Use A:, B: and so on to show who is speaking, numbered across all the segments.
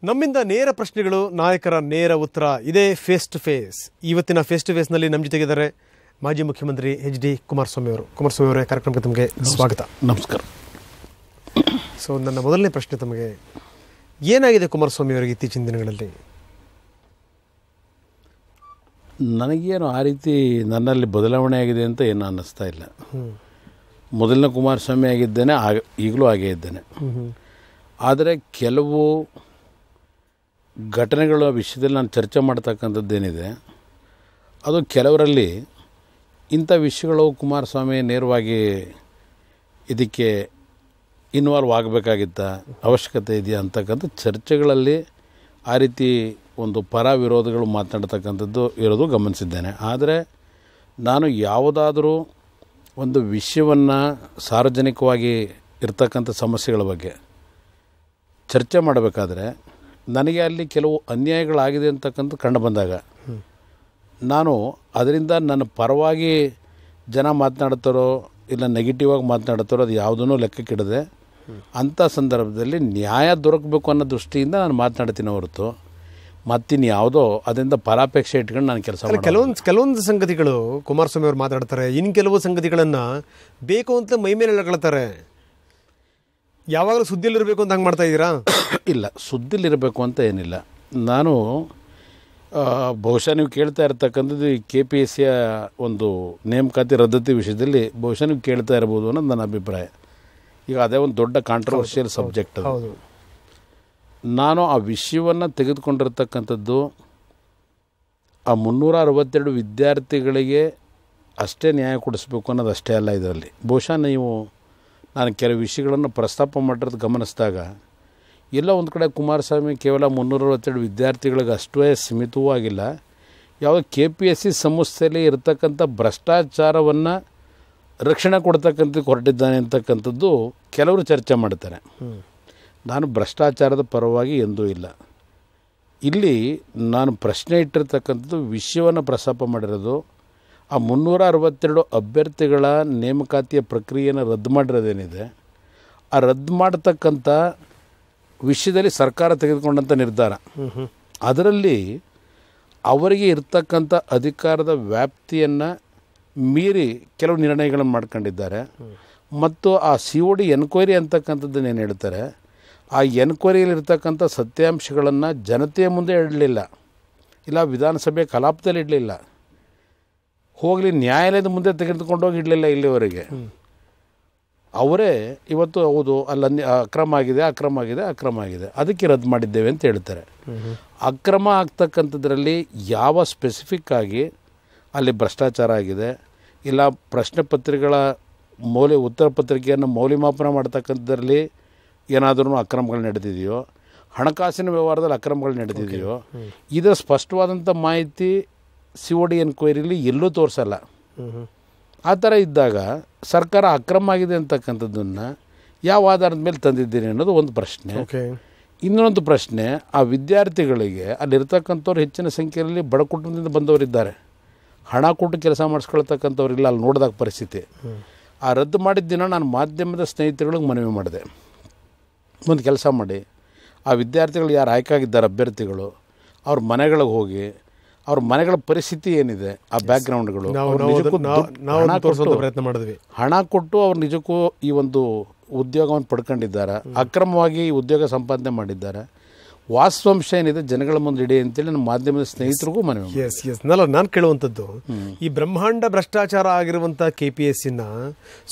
A: ನಮ್ಮಿಂದ ನೇರ ಪ್ರಶ್ನೆಗಳು, ನಾಯಕರ ನೇರ ಉತ್ತರ. ಇದೇ ಫೇಸ್ ಟು ಫೇಸ್. ಇವತ್ತಿನ ಫೇಸ್ ಟು ಫೇಸ್ನಲ್ಲಿ ನಮ್ಮ ಜೊತೆಗಿದ್ದಾರೆ ಮಾಜಿ ಮುಖ್ಯಮಂತ್ರಿ ಎಚ್ ಡಿ ಕುಮಾರಸ್ವಾಮಿ ಅವರು. ಕುಮಾರಸ್ವಾಮಿ ಅವರೇ, ಕಾರ್ಯಕ್ರಮಕ್ಕೆ ತಮಗೆ ಸ್ವಾಗತ.
B: ನಮಸ್ಕಾರ.
A: ಸೊ ನನ್ನ ಮೊದಲನೇ ಪ್ರಶ್ನೆ ತಮಗೆ, ಏನಾಗಿದೆ ಕುಮಾರಸ್ವಾಮಿ ಅವರಿಗೆ ಇತ್ತೀಚಿನ ದಿನಗಳಲ್ಲಿ?
B: ನನಗೇನು ಆ ರೀತಿ ನನ್ನಲ್ಲಿ ಬದಲಾವಣೆ ಆಗಿದೆ ಅಂತ ಏನು ಅನ್ನಿಸ್ತಾ ಇಲ್ಲ. ಮೊದಲನೇ ಕುಮಾರಸ್ವಾಮಿ ಆಗಿದ್ದೇನೆ, ಈಗಲೂ ಹಾಗೇ ಇದ್ದೇನೆ. ಆದರೆ ಕೆಲವು ಘಟನೆಗಳ ವಿಷಯದಲ್ಲಿ ನಾನು ಚರ್ಚೆ ಮಾಡ್ತಕ್ಕಂಥದ್ದೇನಿದೆ, ಅದು ಕೆಲವರಲ್ಲಿ ಇಂಥ ವಿಷಯಗಳು ಕುಮಾರಸ್ವಾಮಿ ನೇರವಾಗಿ ಇದಕ್ಕೆ ಇನ್ವಾಲ್ವ್ ಆಗಬೇಕಾಗಿತ್ತ, ಅವಶ್ಯಕತೆ ಇದೆಯಾ ಅಂತಕ್ಕಂಥ ಚರ್ಚೆಗಳಲ್ಲಿ ಆ ರೀತಿ ಒಂದು ಪರ ವಿರೋಧಗಳು ಮಾತನಾಡ್ತಕ್ಕಂಥದ್ದು ಇರೋದು ಗಮನಿಸಿದ್ದೇನೆ. ಆದರೆ ನಾನು ಯಾವುದಾದರೂ ಒಂದು ವಿಷಯವನ್ನು ಸಾರ್ವಜನಿಕವಾಗಿ ಇರ್ತಕ್ಕಂಥ ಸಮಸ್ಯೆಗಳ ಬಗ್ಗೆ ಚರ್ಚೆ ಮಾಡಬೇಕಾದ್ರೆ ನನಗೆ ಅಲ್ಲಿ ಕೆಲವು ಅನ್ಯಾಯಗಳಾಗಿದೆ ಅಂತಕ್ಕಂಥ ಕಂಡು ಬಂದಾಗ ನಾನು ಅದರಿಂದ ನನ್ನ ಪರವಾಗಿ ಜನ ಮಾತನಾಡ್ತಾರೋ ಇಲ್ಲ ನೆಗೆಟಿವ್ ಆಗಿ ಮಾತನಾಡ್ತಾರೋ ಅದು ಯಾವುದನ್ನೂ ಲೆಕ್ಕಕ್ಕಿಡದೆ ಅಂಥ ಸಂದರ್ಭದಲ್ಲಿ ನ್ಯಾಯ ದೊರಕಬೇಕು ಅನ್ನೋ ದೃಷ್ಟಿಯಿಂದ ನಾನು ಮಾತನಾಡ್ತೀನಿ ಹೊರತು ಮತ್ತಿನ್ಯಾವುದೋ ಅದರಿಂದ ಫಲಾಪೇಕ್ಷೆ ಇಟ್ಕೊಂಡು ನಾನು ಕೆಲಸ ಮಾಡಿ.
A: ಕೆಲವೊಂದು ಸಂಗತಿಗಳು ಕುಮಾರಸ್ವಾಮಿ ಅವರು ಮಾತಾಡ್ತಾರೆ, ಇನ್ನು ಕೆಲವು ಸಂಗತಿಗಳನ್ನು ಬೇಕು ಅಂತ ಮೈ ಮೇಲೆ ಎಳ್ಕೊಳ್ತಾರೆ. ಯಾವಾಗಲೂ ಸುದ್ದಿಯಲ್ಲಿರಬೇಕು ಅಂತ ಹಂಗೆ ಮಾಡ್ತಾ ಇದ್ದೀರಾ?
B: ಇಲ್ಲ, ಸುದ್ದಿಲಿರಬೇಕು ಅಂತ ಏನಿಲ್ಲ. ನಾನು ಬಹುಶಃ ನೀವು ಕೇಳ್ತಾ ಇರ್ತಕ್ಕಂಥದ್ದು ಈ KPSCಯ ಒಂದು ನೇಮಕಾತಿ ರದ್ದತಿ ವಿಷಯದಲ್ಲಿ ಬಹುಶಃ ನೀವು ಕೇಳ್ತಾ ಇರ್ಬೋದು ಅನ್ನೋದು ನನ್ನ ಅಭಿಪ್ರಾಯ. ಈಗ ಅದೇ ಒಂದು ದೊಡ್ಡ ಕಾಂಟ್ರವರ್ಷಿಯಲ್ ಸಬ್ಜೆಕ್ಟ್.
A: ಹೌದು.
B: ನಾನು ಆ ವಿಷಯವನ್ನು ತೆಗೆದುಕೊಂಡಿರ್ತಕ್ಕಂಥದ್ದು ಆ 362 ವಿದ್ಯಾರ್ಥಿಗಳಿಗೆ ಅಷ್ಟೇ ನ್ಯಾಯ ಕೊಡಿಸ್ಬೇಕು ಅನ್ನೋದು ಅಷ್ಟೇ ಅಲ್ಲ. ಇದರಲ್ಲಿ ಬಹುಶಃ ನಾನು ಕೆಲವು ವಿಷಯಗಳನ್ನು ಪ್ರಸ್ತಾಪ ಮಾಡಿರೋದು ಗಮನಿಸಿದಾಗ ಎಲ್ಲ ಒಂದು ಕಡೆ ಕುಮಾರಸ್ವಾಮಿ ಕೇವಲ 362 ವಿದ್ಯಾರ್ಥಿಗಳಿಗೆ ಅಷ್ಟೇ ಸೀಮಿತವೂ ಆಗಿಲ್ಲ, ಯಾವುದೋ KPSC ಸಂಸ್ಥೆಯಲ್ಲಿ ಇರತಕ್ಕಂಥ ಭ್ರಷ್ಟಾಚಾರವನ್ನು ರಕ್ಷಣೆ ಕೊಡ್ತಕ್ಕಂಥದ್ದು ಹೊರಟಿದ್ದಾನೆ ಅಂತಕ್ಕಂಥದ್ದು ಕೆಲವರು ಚರ್ಚೆ ಮಾಡ್ತಾರೆ. ನಾನು ಭ್ರಷ್ಟಾಚಾರದ ಪರವಾಗಿ ಎಂದೂ ಇಲ್ಲ. ಇಲ್ಲಿ ನಾನು ಪ್ರಶ್ನೆ ಇಟ್ಟಿರ್ತಕ್ಕಂಥದ್ದು ವಿಷಯವನ್ನು ಪ್ರಸ್ತಾಪ ಮಾಡಿರೋದು ಆ 362 ಅಭ್ಯರ್ಥಿಗಳ ನೇಮಕಾತಿಯ ಪ್ರಕ್ರಿಯೆಯನ್ನು ರದ್ದು ಮಾಡಿರೋದೇನಿದೆ, ಆ ರದ್ದು ಮಾಡತಕ್ಕಂಥ ವಿಷಯದಲ್ಲಿ ಸರ್ಕಾರ ತೆಗೆದುಕೊಂಡಂಥ ನಿರ್ಧಾರ, ಅದರಲ್ಲಿ ಅವರಿಗೆ ಇರ್ತಕ್ಕಂಥ ಅಧಿಕಾರದ ವ್ಯಾಪ್ತಿಯನ್ನು ಮೀರಿ ಕೆಲವು ನಿರ್ಣಯಗಳನ್ನು ಮಾಡ್ಕೊಂಡಿದ್ದಾರೆ. ಮತ್ತು ಆ COD ಎನ್ಕ್ವೈರಿ ಅಂತಕ್ಕಂಥದ್ದನ್ನು ಏನು ಹೇಳ್ತಾರೆ, ಆ ಎನ್ಕ್ವೈರಿಯಲ್ಲಿರ್ತಕ್ಕಂಥ ಸತ್ಯಾಂಶಗಳನ್ನು ಜನತೆಯ ಮುಂದೆ ಇಡಲಿಲ್ಲ, ಇಲ್ಲ ವಿಧಾನಸಭೆ ಕಲಾಪದಲ್ಲಿ ಇಡಲಿಲ್ಲ, ಹೋಗಲಿ ನ್ಯಾಯಾಲಯದ ಮುಂದೆ ತೆಗೆದುಕೊಂಡೋಗಿ ಇಡಲಿಲ್ಲ. ಇಲ್ಲಿವರೆಗೆ ಅವರೇ ಇವತ್ತು ಹೌದು ಅಲ್ಲಿ ಅಕ್ರಮ ಆಗಿದೆ ಅದಕ್ಕೆ ರದ್ದು ಮಾಡಿದ್ದೇವೆ ಅಂತ ಹೇಳ್ತಾರೆ. ಅಕ್ರಮ ಆಗ್ತಕ್ಕಂಥದ್ರಲ್ಲಿ ಯಾವ ಸ್ಪೆಸಿಫಿಕ್ ಆಗಿ ಅಲ್ಲಿ ಭ್ರಷ್ಟಾಚಾರ ಆಗಿದೆ, ಇಲ್ಲ ಪ್ರಶ್ನೆ ಪತ್ರಿಕೆಗಳ ಉತ್ತರ ಪತ್ರಿಕೆಯನ್ನು ಮೌಲ್ಯಮಾಪನ ಮಾಡ್ತಕ್ಕಂಥದ್ರಲ್ಲಿ ಏನಾದರೂ ಅಕ್ರಮಗಳು ನಡೆದಿದೆಯೋ, ಹಣಕಾಸಿನ ವ್ಯವಹಾರದಲ್ಲಿ ಅಕ್ರಮಗಳು ನಡೆದಿದೆಯೋ, ಇದರ ಸ್ಪಷ್ಟವಾದಂಥ ಮಾಹಿತಿ COD ಎನ್ಕ್ವೈರಿಲಿ ಎಲ್ಲೂ ತೋರಿಸಲ್ಲ. ಆ ಥರ ಇದ್ದಾಗ ಸರ್ಕಾರ ಅಕ್ರಮ ಆಗಿದೆ ಅಂತಕ್ಕಂಥದ್ದನ್ನು ಯಾವ ಆಧಾರದ ಮೇಲೆ ತಂದಿದ್ದೀರಿ ಅನ್ನೋದು ಒಂದು ಪ್ರಶ್ನೆ. ಇನ್ನೊಂದು ಪ್ರಶ್ನೆ, ಆ ವಿದ್ಯಾರ್ಥಿಗಳಿಗೆ ಅಲ್ಲಿರ್ತಕ್ಕಂಥವ್ರು ಹೆಚ್ಚಿನ ಸಂಖ್ಯೆಯಲ್ಲಿ ಬಡ ಕುಟುಂಬದಿಂದ ಬಂದವರಿದ್ದಾರೆ, ಹಣ ಕೊಟ್ಟು ಕೆಲಸ ಮಾಡಿಸ್ಕೊಳ್ತಕ್ಕಂಥವ್ರಿಲ್ಲ. ಅಲ್ಲಿ ನೋಡಿದಾಗ ಪರಿಸ್ಥಿತಿ ಆ ರದ್ದು ಮಾಡಿದ ದಿನ ನಾನು ಮಾಧ್ಯಮದ ಸ್ನೇಹಿತರುಗಳಿಗೆ ಮನವಿ ಮಾಡಿದೆ, ಒಂದು ಕೆಲಸ ಮಾಡಿ ಆ ವಿದ್ಯಾರ್ಥಿಗಳು ಯಾರು ಆಯ್ಕೆಯಾಗಿದ್ದಾರೆ ಅಭ್ಯರ್ಥಿಗಳು ಅವ್ರ ಮನೆಗಳಿಗೆ ಹೋಗಿ ಅವ್ರ ಮನೆಗಳ ಪರಿಸ್ಥಿತಿ ಏನಿದೆ, ಆ ಬ್ಯಾಕ್ಗ್ರೌಂಡ್ಗಳು
A: ಪ್ರಯತ್ನ ಮಾಡಿದ್ವಿ,
B: ಹಣ ಕೊಟ್ಟು ಅವ್ರು ನಿಜಕ್ಕೂ ಈ ಒಂದು ಉದ್ಯೋಗವನ್ನು ಪಡ್ಕೊಂಡಿದ್ದಾರೆ, ಅಕ್ರಮವಾಗಿ ಈ ಉದ್ಯೋಗ ಸಂಪಾದನೆ ಮಾಡಿದ್ದಾರೆ, ವಾಸ್ತವಾಂಶ ಏನಿದೆ ಜನಗಳ ಮುಂದೆ ಇಡಿ ಅಂತೇಳಿ ನನ್ನ ಮಾಧ್ಯಮದ ಸ್ನೇಹಿತರಿಗೂ ಮನವಿ.
A: ನಾನು ಕೇಳುವಂಥದ್ದು, ಈ ಬ್ರಹ್ಮಾಂಡ ಭ್ರಷ್ಟಾಚಾರ ಆಗಿರುವಂಥ KPSCನ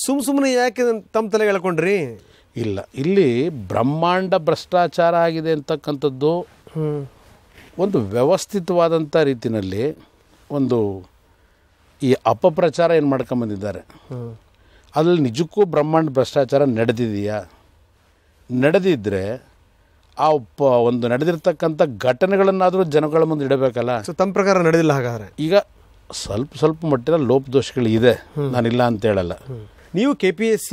A: ಸುಮ್ಮನೆ ಯಾಕೆ ತಮ್ಮ ತಲೆಗೆ ಎಳ್ಕೊಂಡ್ರಿ?
B: ಇಲ್ಲ, ಇಲ್ಲಿ ಬ್ರಹ್ಮಾಂಡ ಭ್ರಷ್ಟಾಚಾರ ಆಗಿದೆ ಅಂತಕ್ಕಂಥದ್ದು ಒಂದು ವ್ಯವಸ್ಥಿತವಾದಂಥ ರೀತಿಯಲ್ಲಿ ಒಂದು ಈ ಅಪಪ್ರಚಾರ ಏನು ಮಾಡ್ಕೊಂಬಂದಿದ್ದಾರೆ. ಅದರಲ್ಲಿ ನಿಜಕ್ಕೂ ಬ್ರಹ್ಮಾಂಡ ಭ್ರಷ್ಟಾಚಾರ ನಡೆದಿದೆಯಾ? ನಡೆದಿದ್ದರೆ ಆ ಒಂದು ನಡೆದಿರ್ತಕ್ಕಂಥ ಘಟನೆಗಳನ್ನಾದರೂ ಜನಗಳ ಮುಂದೆ ಇಡಬೇಕಲ್ಲ.
A: ತಮ್ಮ ಪ್ರಕಾರ ನಡೆದಿಲ್ಲ. ಹಾಗಾದರೆ ಈಗ
B: ಸ್ವಲ್ಪ ಮಟ್ಟಿನ ಲೋಪದೋಷಗಳಿದೆ, ನಾನಿಲ್ಲ ಅಂತ ಹೇಳಲ್ಲ.
A: ನೀವು KPSC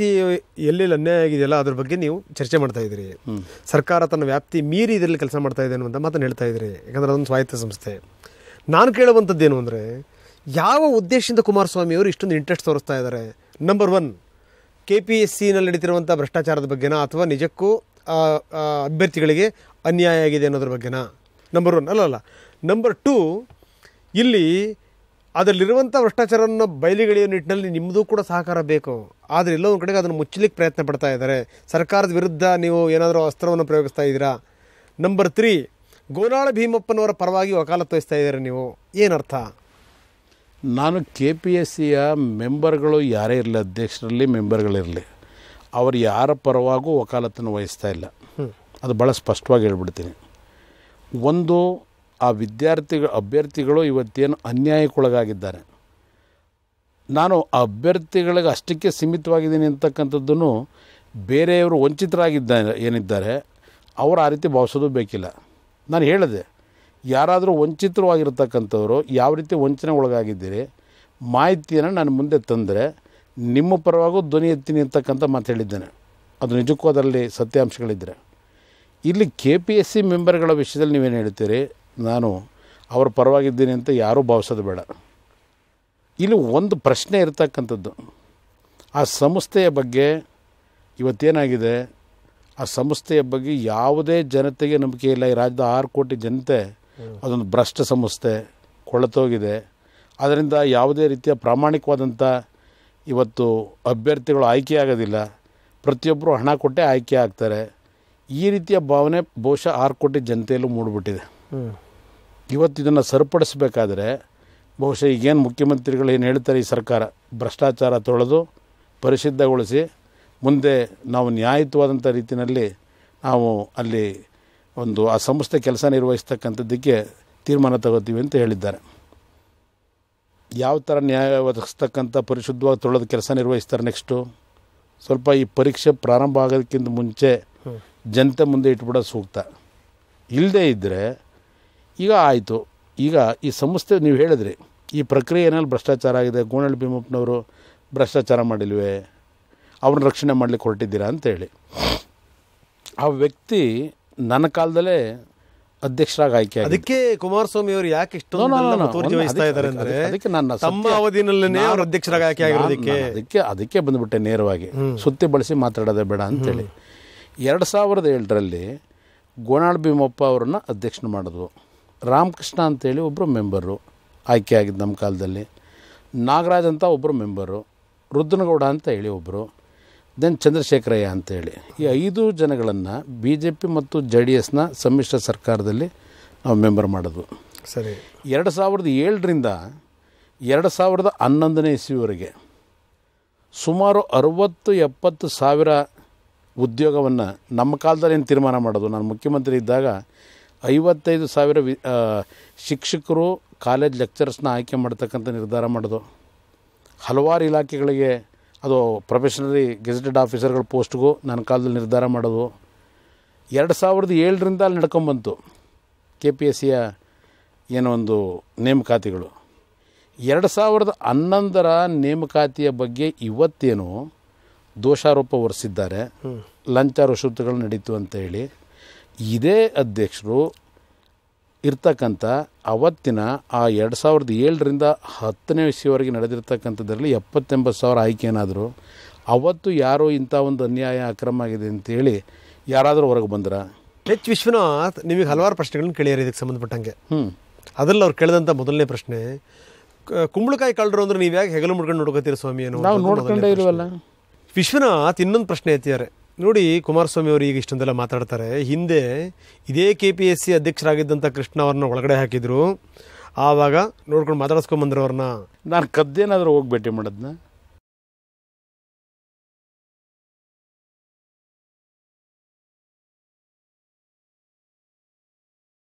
A: ಎಲ್ಲೆಲ್ಲಿ ಅನ್ಯಾಯ ಆಗಿದೆಯಲ್ಲ ಅದ್ರ ಬಗ್ಗೆ ನೀವು ಚರ್ಚೆ ಮಾಡ್ತಾ ಇದ್ದೀರಿ. ಸರ್ಕಾರ ತನ್ನ ವ್ಯಾಪ್ತಿ ಮೀರಿ ಇದರಲ್ಲಿ ಕೆಲಸ ಮಾಡ್ತಾ ಇದೆ ಅನ್ನುವಂಥ ಮಾತನ್ನು ಹೇಳ್ತಾ ಇದ್ದೀರಿ, ಯಾಕಂದರೆ ಅದೊಂದು ಸ್ವಾಯತ್ತ ಸಂಸ್ಥೆ. ನಾನು ಕೇಳುವಂಥದ್ದೇನು ಅಂದರೆ, ಯಾವ ಉದ್ದೇಶದಿಂದ ಕುಮಾರಸ್ವಾಮಿ ಅವರು ಇಷ್ಟೊಂದು ಇಂಟ್ರೆಸ್ಟ್ ತೋರಿಸ್ತಾ ಇದ್ದಾರೆ? ನಂಬರ್ 1, KPSCನಲ್ಲಿ ನಡೀತಿರುವಂಥ ಭ್ರಷ್ಟಾಚಾರದ ಬಗ್ಗೆನಾ, ಅಥವಾ ನಿಜಕ್ಕೂ ಅಭ್ಯರ್ಥಿಗಳಿಗೆ ಅನ್ಯಾಯ ಆಗಿದೆ ಅನ್ನೋದ್ರ ಬಗ್ಗೆನಾ? ನಂಬರ್ 1 ಅಲ್ಲ. ನಂಬರ್ 2, ಇಲ್ಲಿ ಅದರಲ್ಲಿರುವಂಥ ಭ್ರಷ್ಟಾಚಾರವನ್ನು ಬಯಲಿಗೆಳೆಯುವ ನಿಟ್ಟಿನಲ್ಲಿ ನಿಮ್ಮದು ಕೂಡ ಸಹಕಾರ ಬೇಕು. ಆದರೆ ಎಲ್ಲೋ ಒಂದು ಕಡೆಗೆ ಅದನ್ನು ಮುಚ್ಚಲಿಕ್ಕೆ ಪ್ರಯತ್ನ ಪಡ್ತಾ ಇದ್ದಾರೆ. ಸರ್ಕಾರದ ವಿರುದ್ಧ ನೀವು ಏನಾದರೂ ಅಸ್ತ್ರವನ್ನು ಪ್ರಯೋಗಿಸ್ತಾ ಇದ್ದೀರಾ? ನಂಬರ್ 3, ಗೋನಾಳ ಭೀಮಪ್ಪನವರ ಪರವಾಗಿ ವಕಾಲತ್ತು ವಹಿಸ್ತಾ ಇದ್ದಾರೆ ನೀವು. ಏನರ್ಥ?
B: ನಾನು KPSCಯ ಮೆಂಬರ್ಗಳು ಯಾರೇ ಇರಲಿ, ಅಧ್ಯಕ್ಷರಲ್ಲಿ ಮೆಂಬರ್ಗಳಿರಲಿ, ಅವರು ಯಾರ ಪರವಾಗೂ ವಕಾಲತ್ತನ್ನು ವಹಿಸ್ತಾ ಇಲ್ಲ. ಅದು ಭಾಳ ಸ್ಪಷ್ಟವಾಗಿ ಹೇಳ್ಬಿಡ್ತೀನಿ. ಒಂದು, ಆ ಅಭ್ಯರ್ಥಿಗಳು ಇವತ್ತೇನು ಅನ್ಯಾಯಕ್ಕೊಳಗಾಗಿದ್ದಾರೆ, ನಾನು ಆ ಅಭ್ಯರ್ಥಿಗಳಿಗೆ ಅಷ್ಟಕ್ಕೆ ಸೀಮಿತವಾಗಿದ್ದೀನಿ ಅಂತಕ್ಕಂಥದ್ದನ್ನು ಬೇರೆಯವರು ಏನಿದ್ದಾರೆ ಅವರು ಆ ರೀತಿ ಭಾವಿಸೋದು ಬೇಕಿಲ್ಲ. ನಾನು ಹೇಳಿದೆ, ಯಾರಾದರೂ ವಂಚಿತವಾಗಿರ್ತಕ್ಕಂಥವ್ರು ಯಾವ ರೀತಿ ವಂಚನೆ ಒಳಗಾಗಿದ್ದೀರಿ ಮಾಹಿತಿಯನ್ನು ನಾನು ಮುಂದೆ ತಂದರೆ ನಿಮ್ಮ ಪರವಾಗೂ ಧ್ವನಿ ಎತ್ತೀನಿ ಅಂತಕ್ಕಂಥ ಮಾತು ಹೇಳಿದ್ದೇನೆ. ಅದು ನಿಜಕ್ಕೂ ಅದರಲ್ಲಿ ಸತ್ಯಾಂಶಗಳಿದ್ದರೆ. ಇಲ್ಲಿ KPSC ಮೆಂಬರ್ಗಳ ವಿಷಯದಲ್ಲಿ ನೀವೇನು ಹೇಳ್ತೀರಿ, ನಾನು ಅವ್ರ ಪರವಾಗಿದ್ದೀನಿ ಅಂತ ಯಾರೂ ಭಾವಿಸೋದು ಬೇಡ. ಇಲ್ಲಿ ಒಂದು ಪ್ರಶ್ನೆ ಇರ್ತಕ್ಕಂಥದ್ದು, ಆ ಸಂಸ್ಥೆಯ ಬಗ್ಗೆ ಇವತ್ತೇನಾಗಿದೆ, ಆ ಸಂಸ್ಥೆಯ ಬಗ್ಗೆ ಯಾವುದೇ ಜನತೆಗೆ ನಂಬಿಕೆ ಇಲ್ಲ. ಈ ರಾಜ್ಯದ 6 ಕೋಟಿ ಜನತೆ ಅದೊಂದು ಭ್ರಷ್ಟ ಸಂಸ್ಥೆ, ಕೊಳತೋಗಿದೆ. ಅದರಿಂದ ಯಾವುದೇ ರೀತಿಯ ಪ್ರಾಮಾಣಿಕವಾದಂಥ ಇವತ್ತು ಅಭ್ಯರ್ಥಿಗಳು ಆಯ್ಕೆ ಆಗೋದಿಲ್ಲ. ಪ್ರತಿಯೊಬ್ಬರು ಹಣ ಕೊಟ್ಟೆ ಆಯ್ಕೆ ಆಗ್ತಾರೆ. ಈ ರೀತಿಯ ಭಾವನೆ ಬಹುಶಃ 6 ಕೋಟಿ ಜನತೆಯಲ್ಲೂ ಮೂಡಿಬಿಟ್ಟಿದೆ. ಇವತ್ತು ಇದನ್ನು ಸರಿಪಡಿಸಬೇಕಾದ್ರೆ ಬಹುಶಃ ಈಗೇನು ಮುಖ್ಯಮಂತ್ರಿಗಳು ಏನು ಹೇಳ್ತಾರೆ, ಈ ಸರ್ಕಾರ ಭ್ರಷ್ಟಾಚಾರ ತೊಳೆದು ಪರಿಶುದ್ಧಗೊಳಿಸಿ ಮುಂದೆ ನಾವು ನ್ಯಾಯಯುತವಾದಂಥ ರೀತಿಯಲ್ಲಿ ನಾವು ಅಲ್ಲಿ ಒಂದು ಆ ಸಂಸ್ಥೆ ಕೆಲಸ ನಿರ್ವಹಿಸ್ತಕ್ಕಂಥದ್ದಕ್ಕೆ ತೀರ್ಮಾನ ತಗೋತೀವಿ ಅಂತ ಹೇಳಿದ್ದಾರೆ. ಯಾವ ಥರ ನ್ಯಾಯ ಒದಗಿಸ್ತಕ್ಕಂಥ ಪರಿಶುದ್ಧವಾಗಿ ತೊಳೆದು ಕೆಲಸ ನಿರ್ವಹಿಸ್ತಾರೆ ನೆಕ್ಸ್ಟು? ಸ್ವಲ್ಪ ಈ ಪರೀಕ್ಷೆ ಪ್ರಾರಂಭ ಆಗೋದಕ್ಕಿಂತ ಮುಂಚೆ ಜನತೆ ಮುಂದೆ ಇಟ್ಬಿಡೋದು ಸೂಕ್ತ. ಇಲ್ಲದೇ ಇದ್ದರೆ ಈಗ ಆಯಿತು, ಈಗ ಈ ಸಂಸ್ಥೆ ನೀವು ಹೇಳಿದ್ರಿ ಈ ಪ್ರಕ್ರಿಯೆ ಏನಲ್ಲಿ ಭ್ರಷ್ಟಾಚಾರ ಆಗಿದೆ, ಗೋನಾಳ ಭೀಮಪ್ಪನವರು ಭ್ರಷ್ಟಾಚಾರ ಮಾಡಿಲ್ವೇ, ಅವ್ರನ್ನ ರಕ್ಷಣೆ ಮಾಡಲಿಕ್ಕೆ ಹೊರಟಿದ್ದೀರಾ ಅಂತೇಳಿ. ಆ ವ್ಯಕ್ತಿ ನನ್ನ ಕಾಲದಲ್ಲೇ ಅಧ್ಯಕ್ಷರಾಗಿ ಆಯ್ಕೆ ಆಗಿದೆ.
A: ಅದಕ್ಕೆ ಕುಮಾರಸ್ವಾಮಿ ಅವರು ಯಾಕೆ ಇಷ್ಟೊಂದು ಮುತುವರ್ಜಿ ವಹಿಸ್ತಾ ಇದ್ದಾರೆ ಅಂದರೆ,
B: ಅದಕ್ಕೆ ನನ್ನ
A: ತಮ್ಮ ಅವಧಿನಲ್ಲೇ ಅವರು ಅಧ್ಯಕ್ಷರಾಗಿ ಆಯ್ಕೆ ಆಗಿರೋದಕ್ಕೆ
B: ಅದಕ್ಕೆ ಬಂದುಬಿಟ್ಟೆ ನೇರವಾಗಿ, ಸುತ್ತಿ ಬಳಸಿ ಮಾತಾಡೋದೇ ಬೇಡ ಅಂತೇಳಿ. 2007ರಲ್ಲಿ ಗೋನಾಳ ಭೀಮಪ್ಪ ಅವರನ್ನು ಅಧ್ಯಕ್ಷನ ಮಾಡಿದ್ವು. ರಾಮಕೃಷ್ಣ ಅಂತೇಳಿ ಒಬ್ಬರು ಮೆಂಬರು ಆಯ್ಕೆ ಆಗಿದ್ದು ನಮ್ಮ ಕಾಲದಲ್ಲಿ, ನಾಗರಾಜ್ ಅಂತ ಒಬ್ಬರು ಮೆಂಬರು, ರುದ್ರನಗೌಡ ಅಂತ ಹೇಳಿ ಒಬ್ಬರು, ದೆನ್ ಚಂದ್ರಶೇಖರಯ್ಯ ಅಂತೇಳಿ. ಈ 5 ಜನಗಳನ್ನು BJP ಮತ್ತು JDSನ ಸಮ್ಮಿಶ್ರ ಸರ್ಕಾರದಲ್ಲಿ ನಾವು ಮೆಂಬರ್ ಮಾಡಿದ್ವು.
A: ಸರಿ.
B: 2007ರಿಂದ 2011ನೇ ಇಸ್ವಿವರೆಗೆ ಸುಮಾರು 60-70 ಸಾವಿರ ಉದ್ಯೋಗವನ್ನು ನಮ್ಮ ಕಾಲದಲ್ಲಿ ಏನು ತೀರ್ಮಾನ ಮಾಡೋದು, ನಾನು ಮುಖ್ಯಮಂತ್ರಿ ಇದ್ದಾಗ 55,000 ಶಿಕ್ಷಕರು, ಕಾಲೇಜ್ ಲೆಕ್ಚರರ್ಸ್ನ ಆಯ್ಕೆ ಮಾಡ್ತಕ್ಕಂಥ ನಿರ್ಧಾರ ಮಾಡೋದು. ಹಲವಾರು ಇಲಾಖೆಗಳಿಗೆ ಅದು ಪ್ರೊಫೆಷನರಿ ಗೆಜೆಟೆಡ್ ಆಫೀಸರ್ಗಳ ಪೋಸ್ಟ್ಗೂ ನನ್ನ ಕಾಲದಲ್ಲಿ ನಿರ್ಧಾರ ಮಾಡೋದು. 2007ರಿಂದ ಅಲ್ಲಿ ನಡ್ಕೊಂಬಂತು KPSCಯ ಏನೋ ಒಂದು ನೇಮಕಾತಿಗಳು. 2011ರ ನೇಮಕಾತಿಯ ಬಗ್ಗೆ ಇವತ್ತೇನು ದೋಷಾರೋಪ ಹೊರಿಸಿದ್ದಾರೆ, ಲಂಚ ರುಷುತ್ತುಗಳು ನಡೀತು ಅಂತ ಹೇಳಿ. ಇದೇ ಅಧ್ಯಕ್ಷರು ಇರ್ತಕ್ಕಂಥ ಅವತ್ತಿನ ಆ 2007ರಿಂದ 10ನೇ ಇಸ್ವಿವರೆಗೆ ನಡೆದಿರ್ತಕ್ಕಂಥದ್ರಲ್ಲಿ 70-80 ಸಾವಿರ ಆಯ್ಕೆ ಏನಾದರೂ ಅವತ್ತು ಯಾರೋ ಇಂಥ ಒಂದು ಅನ್ಯಾಯ ಅಕ್ರಮ ಆಗಿದೆ ಅಂತೇಳಿ ಯಾರಾದರೂ ಹೊರಗೆ ಬಂದ್ರ?
A: H. ವಿಶ್ವನಾಥ್ ನಿಮಗೆ ಹಲವಾರು ಪ್ರಶ್ನೆಗಳನ್ನ ಕೇಳಿಯಾರ ಇದಕ್ಕೆ ಸಂಬಂಧಪಟ್ಟಂಗೆ. ಅದರಲ್ಲಿ ಅವ್ರು ಕೇಳಿದಂಥ ಮೊದಲನೇ ಪ್ರಶ್ನೆ, ಕುಂಬಳಕಾಯಿ ಕಳ್ಳರು ಅಂದ್ರೆ ನೀವು ಯಾಕೆ ಹೆಗಲು ಮುಡ್ಕೊಂಡು ನೋಡ್ಕೋತೀರಿ ಸ್ವಾಮಿ ಅನ್ನೋ?
B: ನಾವು ನೋಡ್ಕೊಂಡೇ ಇಲ್ವಲ್ಲ.
A: ವಿಶ್ವನಾಥ್ ಇನ್ನೊಂದು ಪ್ರಶ್ನೆ ಎತ್ತಿದ್ದಾರೆ ನೋಡಿ. ಕುಮಾರಸ್ವಾಮಿ ಅವರು ಈಗ ಇಷ್ಟೊಂದೆಲ್ಲ ಮಾತಾಡ್ತಾರೆ. ಹಿಂದೆ ಇದೇ KPSC ಅಧ್ಯಕ್ಷರಾಗಿದ್ದಂಥ ಕೃಷ್ಣ ಅವ್ರನ್ನ ಒಳಗಡೆ ಹಾಕಿದ್ರು, ಆವಾಗ ನೋಡ್ಕೊಂಡು ಮಾತಾಡಿಸ್ಕೊಂಬಂದ್ರು ಅವ್ರನ್ನ.
B: ನಾನು ಕದ್ದೇನಾದರೂ ಹೋಗಿ ಭೇಟಿ ಮಾಡೋದನ್ನ